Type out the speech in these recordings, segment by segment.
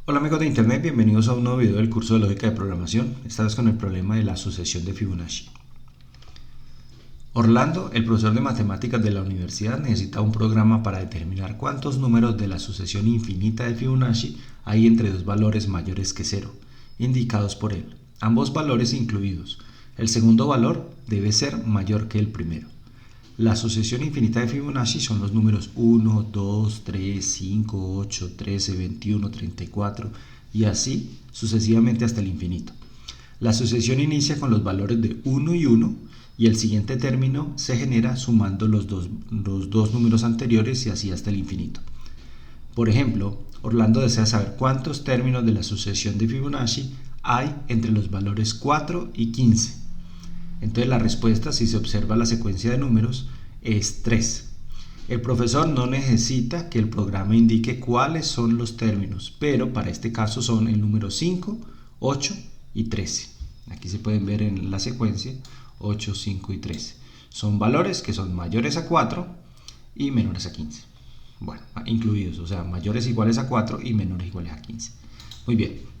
Hola amigos de internet, bienvenidos a un nuevo video del curso de lógica de programación, esta vez con el problema de la sucesión de Fibonacci. Orlando, el profesor de matemáticas de la universidad, necesita un programa para determinar cuántos números de la sucesión infinita de Fibonacci hay entre dos valores mayores que 0, indicados por él, ambos valores incluidos. El segundo valor debe ser mayor que el primero. La sucesión infinita de Fibonacci son los números 1, 2, 3, 5, 8, 13, 21, 34 y así sucesivamente hasta el infinito. La sucesión inicia con los valores de 1 y 1 y el siguiente término se genera sumando los dos números anteriores y así hasta el infinito. Por ejemplo, Orlando desea saber cuántos términos de la sucesión de Fibonacci hay entre los valores 4 y 15. Entonces la respuesta, si se observa la secuencia de números, es 3. El profesor no necesita que el programa indique cuáles son los términos, pero para este caso son el número 5, 8 y 13. Aquí se pueden ver en la secuencia 8, 5 y 13. Son valores que son mayores a 4 y menores a 15. Bueno, incluidos, o sea, mayores iguales a 4 y menores iguales a 15. Muy bien.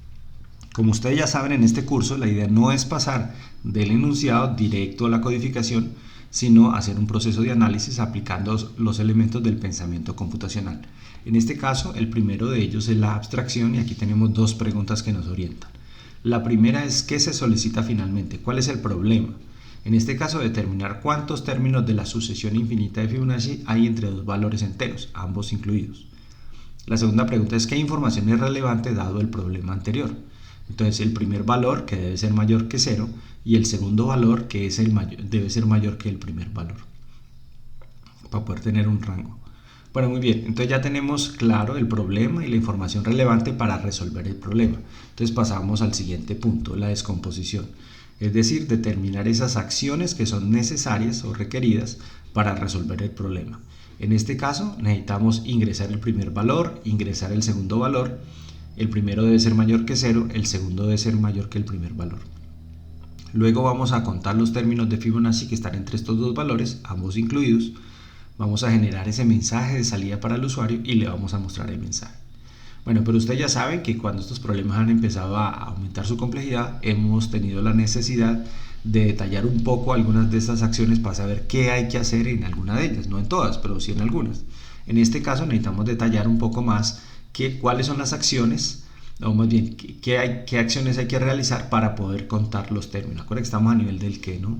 Como ustedes ya saben, en este curso la idea no es pasar del enunciado directo a la codificación, sino hacer un proceso de análisis aplicando los elementos del pensamiento computacional. En este caso, el primero de ellos es la abstracción y aquí tenemos dos preguntas que nos orientan. La primera es ¿qué se solicita finalmente? ¿Cuál es el problema? En este caso, determinar cuántos términos de la sucesión infinita de Fibonacci hay entre dos valores enteros, ambos incluidos. La segunda pregunta es ¿qué información es relevante dado el problema anterior? Entonces el primer valor, que debe ser mayor que 0, y el segundo valor, que es debe ser mayor que el primer valor, para poder tener un rango. Bueno, muy bien, entonces ya tenemos claro el problema y la información relevante para resolver el problema. Entonces pasamos al siguiente punto, la descomposición. Es decir, determinar esas acciones que son necesarias o requeridas para resolver el problema. En este caso necesitamos ingresar el primer valor, ingresar el segundo valor. El primero debe ser mayor que 0, el segundo debe ser mayor que el primer valor. Luego vamos a contar los términos de Fibonacci que están entre estos dos valores, ambos incluidos. Vamos a generar ese mensaje de salida para el usuario y le vamos a mostrar el mensaje. Bueno, pero ustedes ya saben que cuando estos problemas han empezado a aumentar su complejidad, hemos tenido la necesidad de detallar un poco algunas de estas acciones para saber qué hay que hacer en alguna de ellas, no en todas, pero sí en algunas. En este caso necesitamos detallar un poco más cuáles son las acciones, o más bien qué acciones hay que realizar para poder contar los términos. Acuérdense que estamos a nivel del qué, ¿no?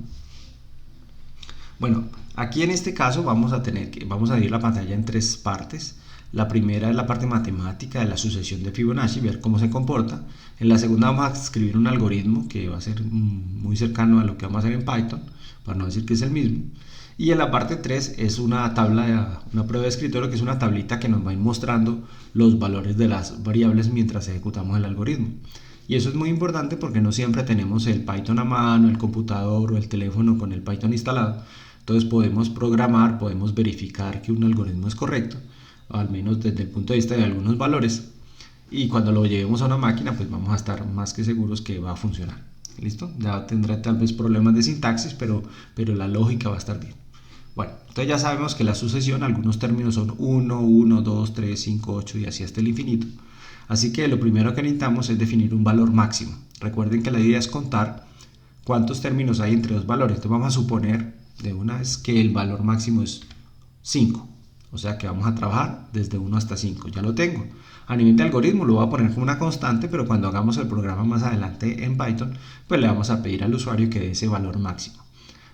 Bueno, aquí en este caso vamos a dividir la pantalla en tres partes. La primera es la parte matemática de la sucesión de Fibonacci, ver cómo se comporta. En la segunda vamos a escribir un algoritmo que va a ser muy cercano a lo que vamos a hacer en Python, para no decir que es el mismo. Y en la parte 3 es una prueba de escritorio, que es una tablita que nos va a ir mostrando los valores de las variables mientras ejecutamos el algoritmo. Y eso es muy importante porque no siempre tenemos el Python a mano, el computador o el teléfono con el Python instalado. Entonces podemos programar, podemos verificar que un algoritmo es correcto, al menos desde el punto de vista de algunos valores. Y cuando lo llevemos a una máquina, pues vamos a estar más que seguros que va a funcionar. ¿Listo? Ya tendrá tal vez problemas de sintaxis, pero la lógica va a estar bien. Bueno, entonces ya sabemos que la sucesión, algunos términos son 1, 1, 2, 3, 5, 8 y así hasta el infinito. Así que lo primero que necesitamos es definir un valor máximo. Recuerden que la idea es contar cuántos términos hay entre dos valores. Entonces vamos a suponer de una vez que el valor máximo es 5. O sea que vamos a trabajar desde 1 hasta 5. Ya lo tengo. A nivel de algoritmo lo voy a poner como una constante, pero cuando hagamos el programa más adelante en Python, pues le vamos a pedir al usuario que dé ese valor máximo.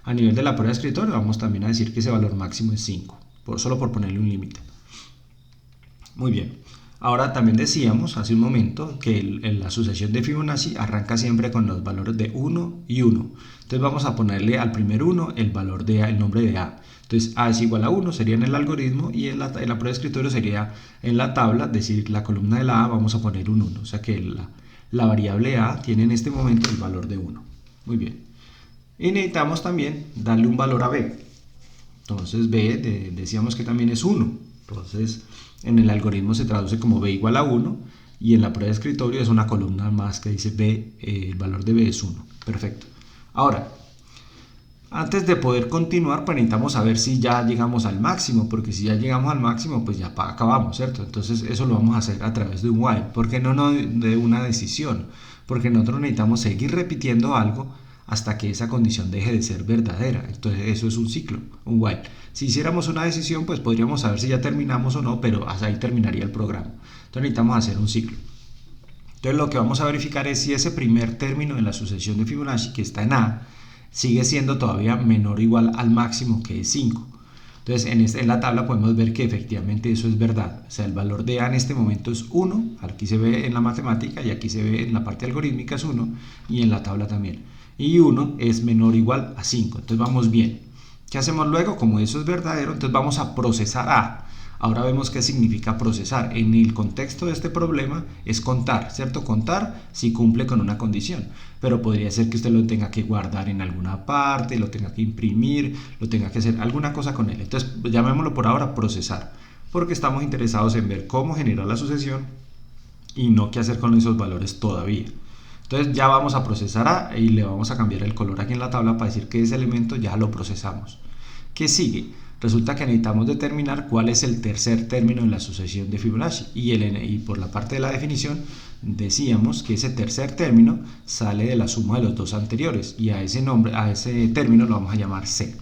A nivel de la prueba de escritorio vamos también a decir que ese valor máximo es 5, solo por ponerle un límite. Muy bien. Ahora también decíamos hace un momento que la sucesión de Fibonacci arranca siempre con los valores de 1 y 1. Entonces vamos a ponerle al primer 1 el nombre de A. Entonces A es igual a 1 sería en el algoritmo y en la prueba de escritorio sería en la tabla, es decir, la columna de la A vamos a poner un 1. O sea que la variable A tiene en este momento el valor de 1. Muy bien. Y necesitamos también darle un valor a B. Entonces B decíamos que también es 1. Entonces en el algoritmo se traduce como B igual a 1 y en la prueba de escritorio es una columna más que dice B, el valor de B es 1. Perfecto. Ahora, Antes de poder continuar, pues necesitamos saber si ya llegamos al máximo, porque si ya llegamos al máximo, pues ya acabamos, ¿cierto? Entonces eso lo vamos a hacer a través de un while, porque no de una decisión, porque nosotros necesitamos seguir repitiendo algo hasta que esa condición deje de ser verdadera. Entonces eso es un ciclo, un while. Si hiciéramos una decisión, pues podríamos saber si ya terminamos o no, pero hasta ahí terminaría el programa. Entonces necesitamos hacer un ciclo. Entonces lo que vamos a verificar es si ese primer término de la sucesión de Fibonacci, que está en A, sigue siendo todavía menor o igual al máximo, que es 5. Entonces en la tabla podemos ver que efectivamente eso es verdad. O sea, el valor de A en este momento es 1, aquí se ve en la matemática y aquí se ve en la parte algorítmica es 1 y en la tabla también. Y 1 es menor o igual a 5, entonces vamos bien. ¿Qué hacemos luego? Como eso es verdadero, entonces vamos a procesar A. Ahora vemos qué significa procesar. En el contexto de este problema es contar, ¿cierto? Contar si cumple con una condición, pero podría ser que usted lo tenga que guardar en alguna parte, lo tenga que imprimir, lo tenga que hacer alguna cosa con él. Entonces llamémoslo por ahora procesar, porque estamos interesados en ver cómo generar la sucesión y no qué hacer con esos valores todavía. Entonces ya vamos a procesar A y le vamos a cambiar el color aquí en la tabla para decir que ese elemento ya lo procesamos. ¿Qué sigue? Resulta que necesitamos determinar cuál es el tercer término en la sucesión de Fibonacci y por la parte de la definición decíamos que ese tercer término sale de la suma de los dos anteriores y a ese término lo vamos a llamar C.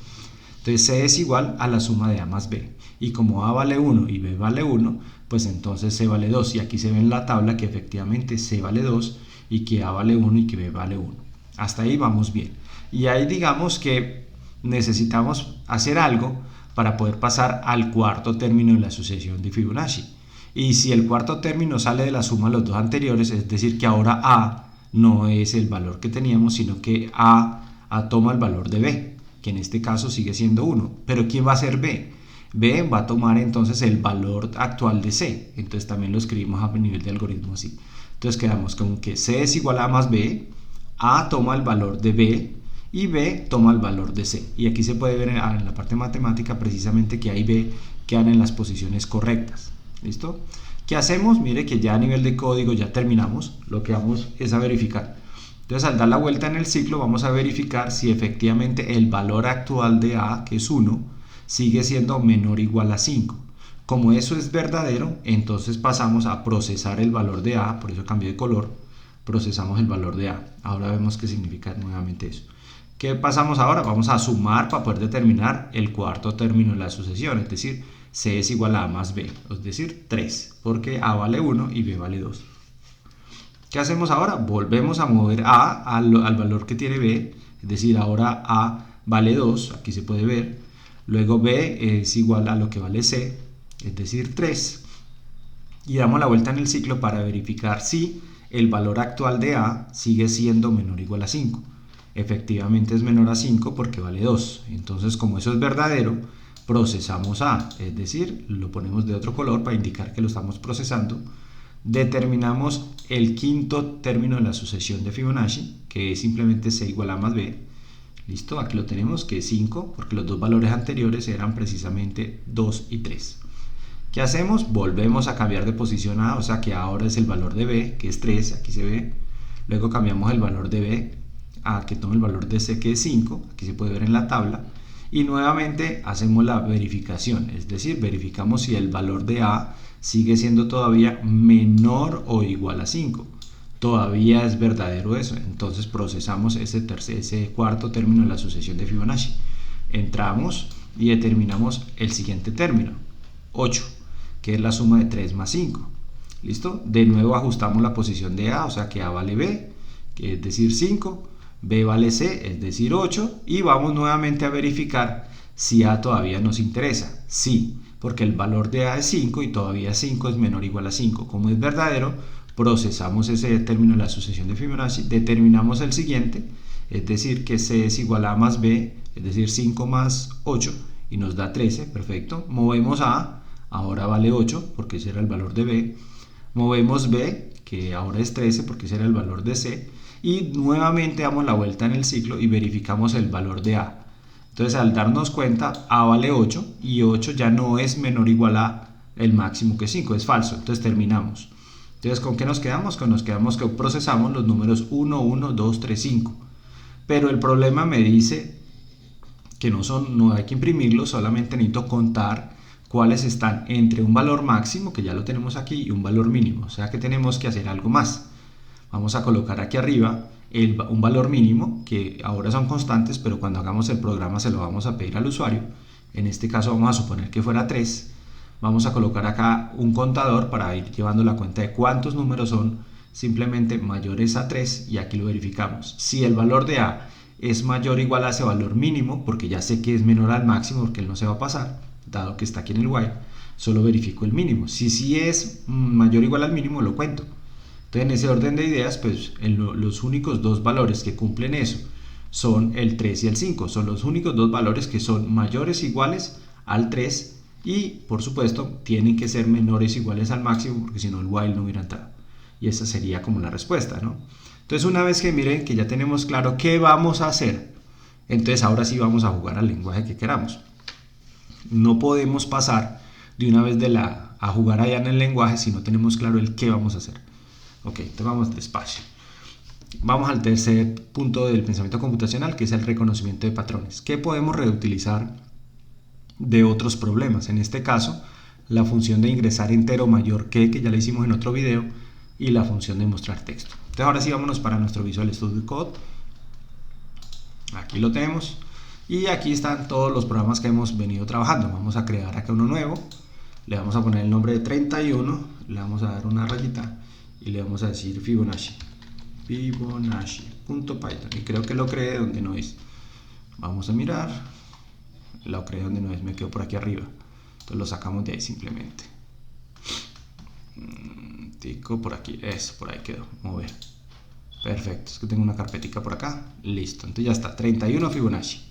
Entonces C es igual a la suma de A más B y como A vale 1 y B vale 1, pues entonces C vale 2 y aquí se ve en la tabla que efectivamente C vale 2 y que A vale 1 y que B vale 1. Hasta ahí vamos bien. Y ahí digamos que necesitamos hacer algo para poder pasar al cuarto término de la sucesión de Fibonacci. Y si el cuarto término sale de la suma de los dos anteriores, es decir que ahora A no es el valor que teníamos, sino que A toma el valor de B, que en este caso sigue siendo 1. Pero ¿quién va a ser B? B va a tomar entonces el valor actual de C. Entonces también lo escribimos a nivel de algoritmo así. Entonces quedamos con que C es igual a más B, A toma el valor de B, y B toma el valor de C. Y aquí se puede ver en la parte matemática precisamente que A y B quedan en las posiciones correctas. ¿Listo? ¿Qué hacemos? Mire que ya a nivel de código ya terminamos. Lo que vamos es a verificar. Entonces al dar la vuelta en el ciclo vamos a verificar si efectivamente el valor actual de A, que es 1, sigue siendo menor o igual a 5. Como eso es verdadero, entonces pasamos a procesar el valor de A, por eso cambié de color, procesamos el valor de A. Ahora vemos qué significa nuevamente eso. ¿Qué pasamos ahora? Vamos a sumar para poder determinar el cuarto término de la sucesión, es decir, C es igual a A más B, es decir, 3, porque A vale 1 y B vale 2. ¿Qué hacemos ahora? Volvemos a mover A al valor que tiene B, es decir, ahora A vale 2, aquí se puede ver, luego B es igual a lo que vale C, es decir, 3, y damos la vuelta en el ciclo para verificar si el valor actual de A sigue siendo menor o igual a 5. Efectivamente es menor a 5 porque vale 2. Entonces, como eso es verdadero, procesamos A, es decir, lo ponemos de otro color para indicar que lo estamos procesando. Determinamos el quinto término de la sucesión de Fibonacci, que es simplemente C igual a más B. Listo, aquí lo tenemos, que es 5, porque los dos valores anteriores eran precisamente 2 y 3. ¿Qué hacemos? Volvemos a cambiar de posición A, o sea que ahora es el valor de B, que es 3, aquí se ve. Luego cambiamos el valor de B a que tome el valor de C, que es 5, aquí se puede ver en la tabla, y nuevamente hacemos la verificación, es decir, verificamos si el valor de A sigue siendo todavía menor o igual a 5. Todavía es verdadero eso, entonces procesamos ese cuarto término de la sucesión de Fibonacci. Entramos y determinamos el siguiente término, 8, que es la suma de 3 más 5. ¿Listo? De nuevo ajustamos la posición de A, o sea que A vale B, que es decir 5, B vale C, es decir 8, y vamos nuevamente a verificar si A todavía nos interesa. Sí, porque el valor de A es 5 y todavía 5 es menor o igual a 5. Como es verdadero, procesamos ese término de la sucesión de Fibonacci, determinamos el siguiente, es decir que C es igual a más B, es decir 5 más 8, y nos da 13, perfecto. Movemos A, ahora vale 8, porque ese era el valor de B. Movemos B, que ahora es 13, porque ese era el valor de C. Y nuevamente damos la vuelta en el ciclo y verificamos el valor de A. Entonces al darnos cuenta, A vale 8 y 8 ya no es menor o igual a el máximo que 5, es falso. Entonces terminamos. Entonces ¿con qué nos quedamos? Nos quedamos que procesamos los números 1, 1, 2, 3, 5. Pero el problema me dice que no hay que imprimirlos, solamente necesito contar cuáles están entre un valor máximo, que ya lo tenemos aquí, y un valor mínimo. O sea que tenemos que hacer algo más. Vamos a colocar aquí arriba un valor mínimo, que ahora son constantes, pero cuando hagamos el programa se lo vamos a pedir al usuario. En este caso vamos a suponer que fuera 3. Vamos a colocar acá un contador para ir llevando la cuenta de cuántos números son simplemente mayores a 3, y aquí lo verificamos. Si el valor de A es mayor o igual a ese valor mínimo, porque ya sé que es menor al máximo porque él no se va a pasar, dado que está aquí en el while, solo verifico el mínimo. Si sí es mayor o igual al mínimo, lo cuento. Entonces, en ese orden de ideas, pues los únicos dos valores que cumplen eso son el 3 y el 5. Son los únicos dos valores que son mayores o iguales al 3, y por supuesto tienen que ser menores o iguales al máximo, porque si no el while no hubiera entrado. Y esa sería como la respuesta, ¿no? Entonces, una vez que miren que ya tenemos claro qué vamos a hacer, entonces ahora sí vamos a jugar al lenguaje que queramos. No podemos pasar de una vez a jugar allá en el lenguaje si no tenemos claro el qué vamos a hacer. Ok, entonces vamos despacio. Vamos al tercer punto del pensamiento computacional, que es el reconocimiento de patrones. ¿Qué podemos reutilizar de otros problemas? En este caso, la función de ingresar entero mayor que ya la hicimos en otro video, y la función de mostrar texto. Entonces ahora sí vámonos para nuestro Visual Studio Code. Aquí lo tenemos. Y aquí están todos los programas que hemos venido trabajando. Vamos a crear acá uno nuevo. Le vamos a poner el nombre de 31. Le vamos a dar una rayita. Y le vamos a decir Fibonacci. Fibonacci.python. Y creo que lo creé donde no es. Vamos a mirar. Lo creé donde no es. Me quedo por aquí arriba. Entonces lo sacamos de ahí simplemente. Tico por aquí. Eso, por ahí quedó. Mover. Perfecto. Es que tengo una carpetica por acá. Listo. Entonces ya está. 31 Fibonacci.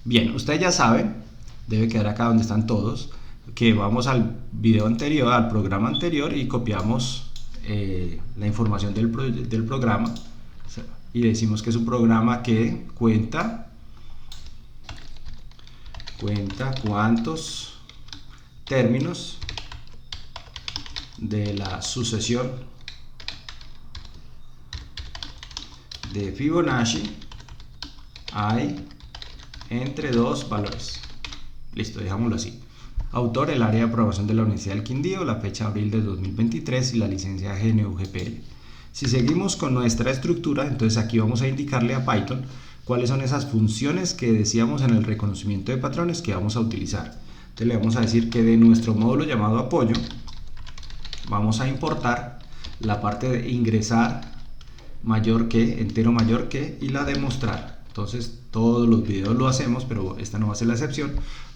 Bien, ustedes ya saben. Debe quedar acá donde están todos. Que vamos al video anterior, al programa anterior, y copiamos la información del programa, y decimos que es un programa que cuenta cuántos términos de la sucesión de Fibonacci hay entre dos valores. Listo, dejámoslo así. Autor, el área de programación de la Universidad del Quindío, la fecha abril de 2023 y la licencia GNU-GPL. Si seguimos con nuestra estructura, entonces aquí vamos a indicarle a Python cuáles son esas funciones que decíamos en el reconocimiento de patrones que vamos a utilizar. Entonces le vamos a decir que de nuestro módulo llamado apoyo vamos a importar la parte de ingresar mayor que, entero mayor que, y la de mostrar. Entonces todos los videos lo hacemos, pero esta no va a ser la excepción.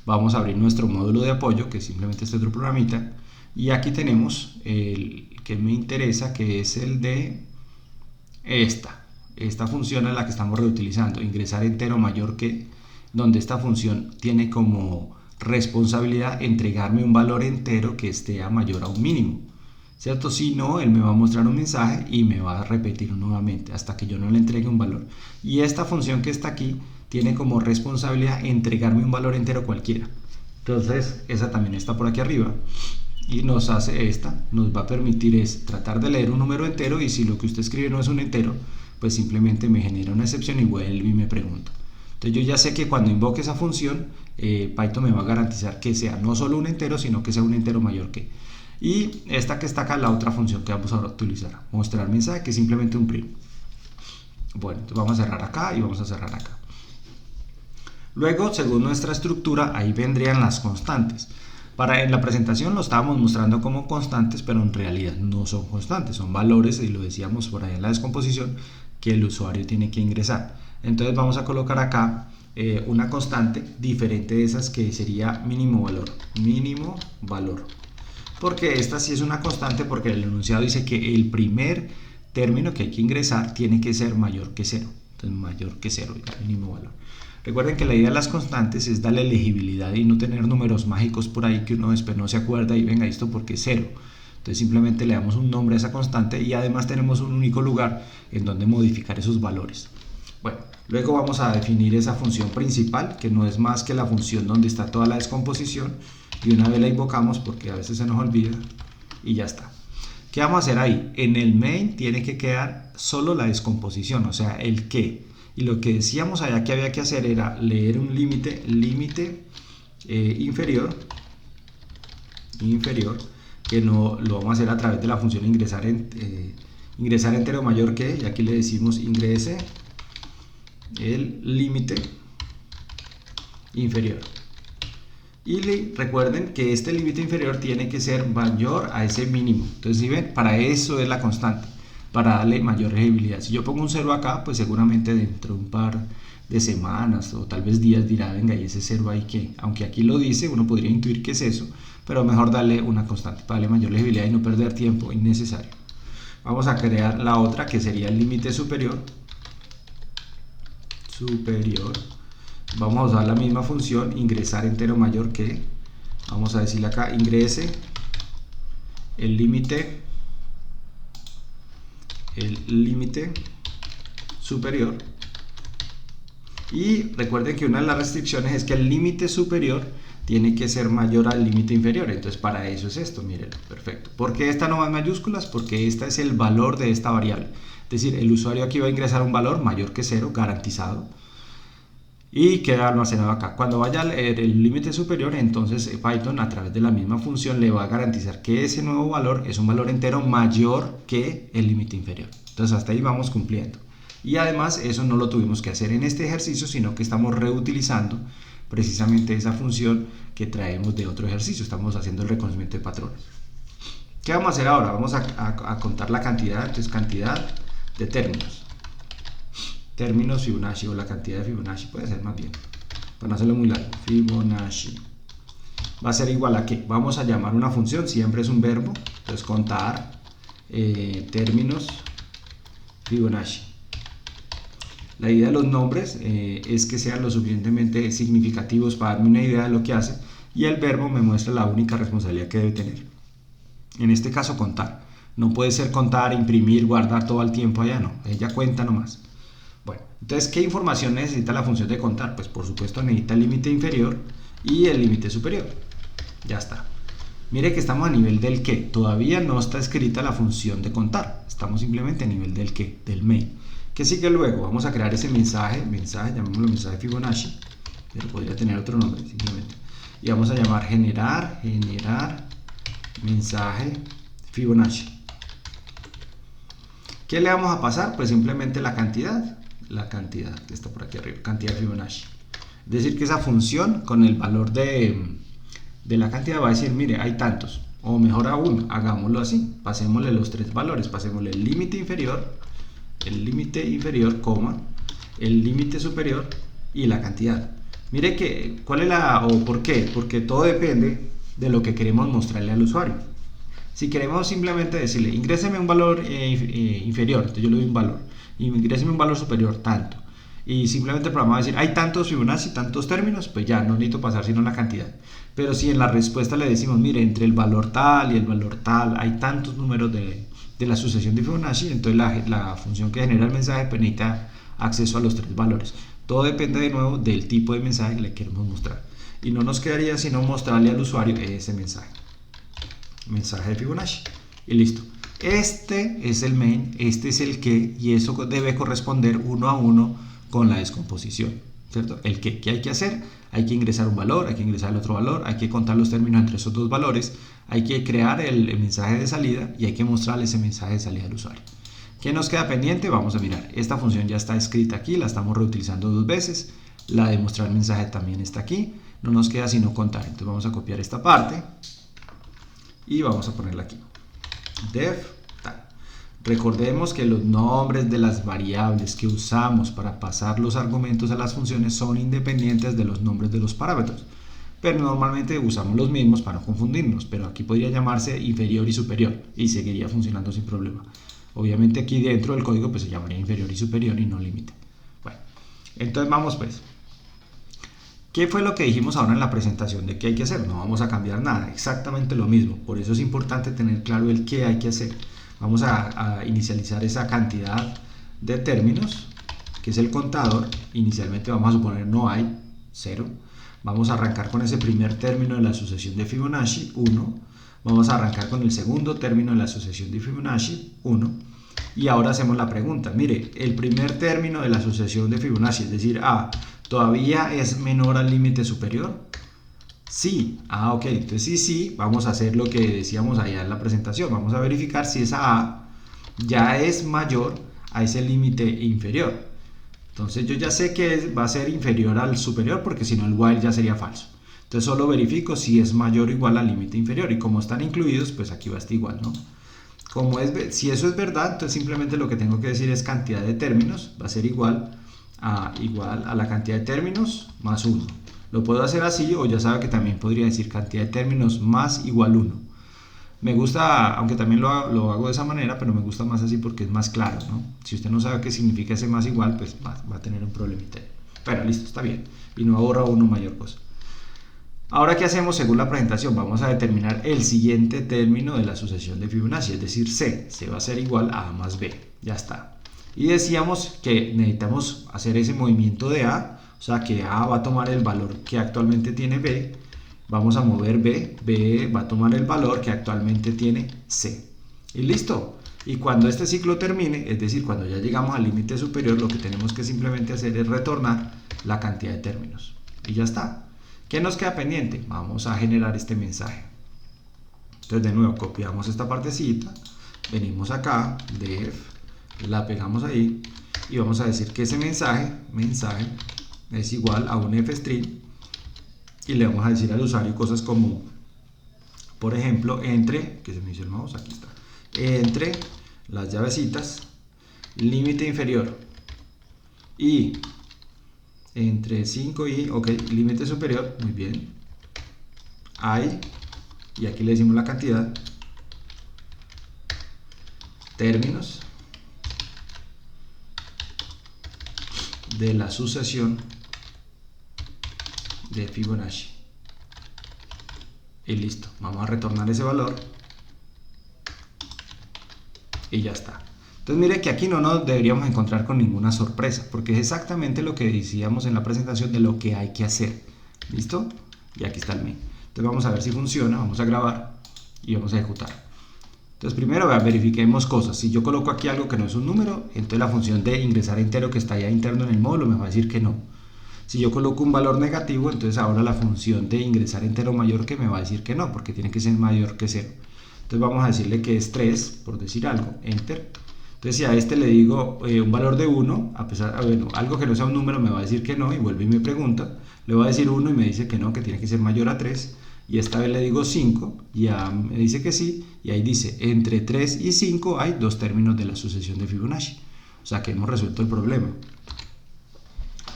Vamos a abrir nuestro módulo de apoyo, que es simplemente este otro programita, y aquí tenemos el que me interesa, que es el de esta función es la que estamos reutilizando, ingresar entero mayor que, donde esta función tiene como responsabilidad entregarme un valor entero que esté a mayor a un mínimo, ¿cierto? Si no, él me va a mostrar un mensaje y me va a repetir nuevamente hasta que yo no le entregue un valor. Y esta función que está aquí tiene como responsabilidad entregarme un valor entero cualquiera. Entonces esa también está por aquí arriba, y nos va a permitir tratar de leer un número entero, y si lo que usted escribe no es un entero, pues simplemente me genera una excepción y vuelve y me pregunta. Entonces yo ya sé que cuando invoque esa función, Python me va a garantizar que sea no solo un entero, sino que sea un entero mayor que. Y esta que está acá, la otra función que vamos a utilizar, mostrar mensaje, que es simplemente un print. Bueno, entonces vamos a cerrar acá y vamos a cerrar acá. Luego, según nuestra estructura, ahí vendrían las constantes. En la presentación lo estábamos mostrando como constantes, pero en realidad no son constantes, son valores, y lo decíamos por ahí en la descomposición, que el usuario tiene que ingresar. Entonces vamos a colocar acá una constante diferente de esas, que sería mínimo valor. Porque esta sí es una constante, porque el enunciado dice que el primer término que hay que ingresar tiene que ser mayor que 0. Entonces mayor que 0, mínimo valor. Recuerden que la idea de las constantes es darle legibilidad y no tener números mágicos por ahí que uno después no se acuerda y venga esto porque es 0. Entonces simplemente le damos un nombre a esa constante, y además tenemos un único lugar en donde modificar esos valores. Bueno, luego vamos a definir esa función principal, que no es más que la función donde está toda la descomposición, y una vez la invocamos, porque a veces se nos olvida, y ya está. ¿Qué vamos a hacer ahí? En el main tiene que quedar solo la descomposición, o sea, el qué. Y lo que decíamos allá que había que hacer era leer un límite inferior, que no lo vamos a hacer a través de la función ingresar entero mayor que, y aquí le decimos ingrese el límite inferior. Y recuerden que este límite inferior tiene que ser mayor a ese mínimo. Entonces, si ven, para eso es la constante, para darle mayor legibilidad. Si yo pongo un 0 acá, pues seguramente dentro de un par de semanas o tal vez días dirá, venga, ¿y ese 0 ahí qué? Aunque aquí lo dice, uno podría intuir que es eso, pero mejor darle una constante para darle mayor legibilidad y no perder tiempo innecesario. Vamos a crear la otra, que sería el límite superior. Vamos a usar la misma función, ingresar entero mayor que, vamos a decirle acá, ingrese el límite superior. Y recuerden que una de las restricciones es que el límite superior tiene que ser mayor al límite inferior. Entonces para eso es esto, miren, perfecto. ¿Por qué esta no va en mayúsculas? Porque esta es el valor de esta variable. Es decir, el usuario aquí va a ingresar un valor mayor que 0, garantizado, y queda almacenado acá. Cuando vaya a leer el límite superior, entonces Python a través de la misma función le va a garantizar que ese nuevo valor es un valor entero mayor que el límite inferior. Entonces hasta ahí vamos cumpliendo. Y además eso no lo tuvimos que hacer en este ejercicio, sino que estamos reutilizando precisamente esa función que traemos de otro ejercicio. Estamos haciendo el reconocimiento de patrones. ¿Qué vamos a hacer ahora? Vamos a contar la cantidad. Entonces cantidad de términos Fibonacci, o la cantidad de Fibonacci, puede ser más bien, para no hacerlo muy largo. Fibonacci va a ser igual a que vamos a llamar una función, siempre es un verbo, entonces contar términos Fibonacci. La idea de los nombres es que sean lo suficientemente significativos para darme una idea de lo que hace, y el verbo me muestra la única responsabilidad que debe tener. En este caso, contar. No puede ser contar, imprimir, guardar todo el tiempo allá, no. Ella cuenta nomás. Bueno, entonces, ¿qué información necesita la función de contar? Pues por supuesto necesita el límite inferior y el límite superior. Ya está. Mire que estamos a nivel del que. Todavía no está escrita la función de contar. Estamos simplemente a nivel del que, del main. ¿Qué sigue luego? Vamos a crear ese mensaje, llamémoslo mensaje Fibonacci, pero podría tener otro nombre simplemente. Y vamos a llamar generar mensaje Fibonacci. ¿Qué le vamos a pasar? Pues simplemente la cantidad que está por aquí arriba, cantidad de Fibonacci. Es decir, que esa función con el valor de la cantidad va a decir, mire, hay tantos, o mejor aún, hagámoslo así, pasémosle los tres valores, pasémosle el límite inferior, coma, el límite superior y la cantidad. Mire que, ¿cuál es por qué? Porque todo depende de lo que queremos mostrarle al usuario. Si queremos simplemente decirle, ingréseme un valor inferior, entonces yo le doy un valor, y ingréseme un valor superior, tanto. Y simplemente el programa va a decir, hay tantos Fibonacci, tantos términos, pues ya no necesito pasar sino la cantidad. Pero si en la respuesta le decimos, mire, entre el valor tal y el valor tal, hay tantos números de la sucesión de Fibonacci, entonces la función que genera el mensaje pues necesita acceso a los tres valores. Todo depende de nuevo del tipo de mensaje que le queremos mostrar. Y no nos quedaría sino mostrarle al usuario ese mensaje de Fibonacci, y listo. Este es el main, este es el que, y eso debe corresponder uno a uno con la descomposición, ¿cierto? El que, ¿qué hay que hacer? Hay que ingresar un valor, hay que ingresar el otro valor, hay que contar los términos entre esos dos valores, hay que crear el mensaje de salida y hay que mostrarle ese mensaje de salida al usuario. ¿Qué nos queda pendiente? Vamos a mirar, esta función ya está escrita aquí, la estamos reutilizando dos veces, la de mostrar mensaje también está aquí, no nos queda sino contar. Entonces vamos a copiar esta parte y vamos a ponerla aquí, def tal. Recordemos que los nombres de las variables que usamos para pasar los argumentos a las funciones son independientes de los nombres de los parámetros, pero normalmente usamos los mismos para no confundirnos, pero aquí podría llamarse inferior y superior y seguiría funcionando sin problema. Obviamente aquí dentro del código pues se llamaría inferior y superior y no límite. Bueno, entonces vamos pues. ¿Qué fue lo que dijimos ahora en la presentación de qué hay que hacer? No vamos a cambiar nada, exactamente lo mismo. Por eso es importante tener claro el qué hay que hacer. Vamos a inicializar esa cantidad de términos, que es el contador. Inicialmente vamos a suponer no hay, 0. Vamos a arrancar con ese primer término de la sucesión de Fibonacci, 1. Vamos a arrancar con el segundo término de la sucesión de Fibonacci, 1. Y ahora hacemos la pregunta, mire, el primer término de la sucesión de Fibonacci, es decir, A, ¿todavía es menor al límite superior? Sí, ok, entonces sí, vamos a hacer lo que decíamos allá en la presentación, vamos a verificar si esa A ya es mayor a ese límite inferior. Entonces yo ya sé que va a ser inferior al superior porque si no el while ya sería falso. Entonces solo verifico si es mayor o igual al límite inferior y como están incluidos, pues aquí va a estar igual, ¿no? Si eso es verdad, entonces simplemente lo que tengo que decir es cantidad de términos, va a ser igual a la cantidad de términos más 1. Lo puedo hacer así o ya sabe que también podría decir cantidad de términos más igual 1. Me gusta, aunque también lo hago de esa manera, pero me gusta más así porque es más claro, ¿no? Si usted no sabe qué significa ese más igual, pues va a tener un problemita. Pero listo, está bien. Y no ahorra uno mayor cosa. Ahora, ¿qué hacemos según la presentación? Vamos a determinar el siguiente término de la sucesión de Fibonacci, es decir, C. C va a ser igual a A más B. Ya está. Y decíamos que necesitamos hacer ese movimiento de A, o sea que A va a tomar el valor que actualmente tiene B. Vamos a mover B, B va a tomar el valor que actualmente tiene C. Y listo. Y cuando este ciclo termine, es decir, cuando ya llegamos al límite superior, lo que tenemos que simplemente hacer es retornar la cantidad de términos. Y ya está. ¿Qué nos queda pendiente? Vamos a generar este mensaje. Entonces de nuevo copiamos esta partecita, venimos acá, def, la pegamos ahí y vamos a decir que ese mensaje es igual a un fstring y le vamos a decir al usuario cosas como, por ejemplo, entre, que se me hizo el mouse, aquí está, entre las llavecitas, límite inferior y entre 5 y, ok, límite superior, muy bien, hay, y aquí le decimos la cantidad, términos de la sucesión de Fibonacci. Y listo, vamos a retornar ese valor y ya está. Entonces mire que aquí no nos deberíamos encontrar con ninguna sorpresa, porque es exactamente lo que decíamos en la presentación de lo que hay que hacer. ¿Listo? Y aquí está el main. Entonces vamos a ver si funciona, vamos a grabar y vamos a ejecutar. Entonces primero verifiquemos cosas. Si yo coloco aquí algo que no es un número, entonces la función de ingresar entero que está ya interno en el módulo me va a decir que no. Si yo coloco un valor negativo, entonces ahora la función de ingresar entero mayor que me va a decir que no, porque tiene que ser mayor que 0. Entonces vamos a decirle que es 3, por decir algo, enter. Entonces si a este le digo un valor de 1, algo que no sea un número me va a decir que no y vuelve y me pregunta, le voy a decir 1 y me dice que no, que tiene que ser mayor a 3, y esta vez le digo 5, y ya me dice que sí, y ahí dice, entre 3 y 5 hay dos términos de la sucesión de Fibonacci, o sea que hemos resuelto el problema.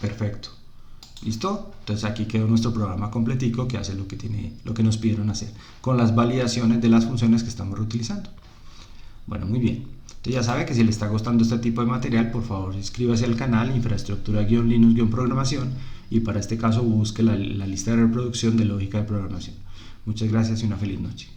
Perfecto. ¿Listo? Entonces aquí quedó nuestro programa completico que hace lo que nos pidieron hacer, con las validaciones de las funciones que estamos reutilizando. Bueno, muy bien. Entonces ya sabe que si le está gustando este tipo de material, por favor inscríbase al canal Infraestructura-Linux-Programación y para este caso busque la lista de reproducción de lógica de programación. Muchas gracias y una feliz noche.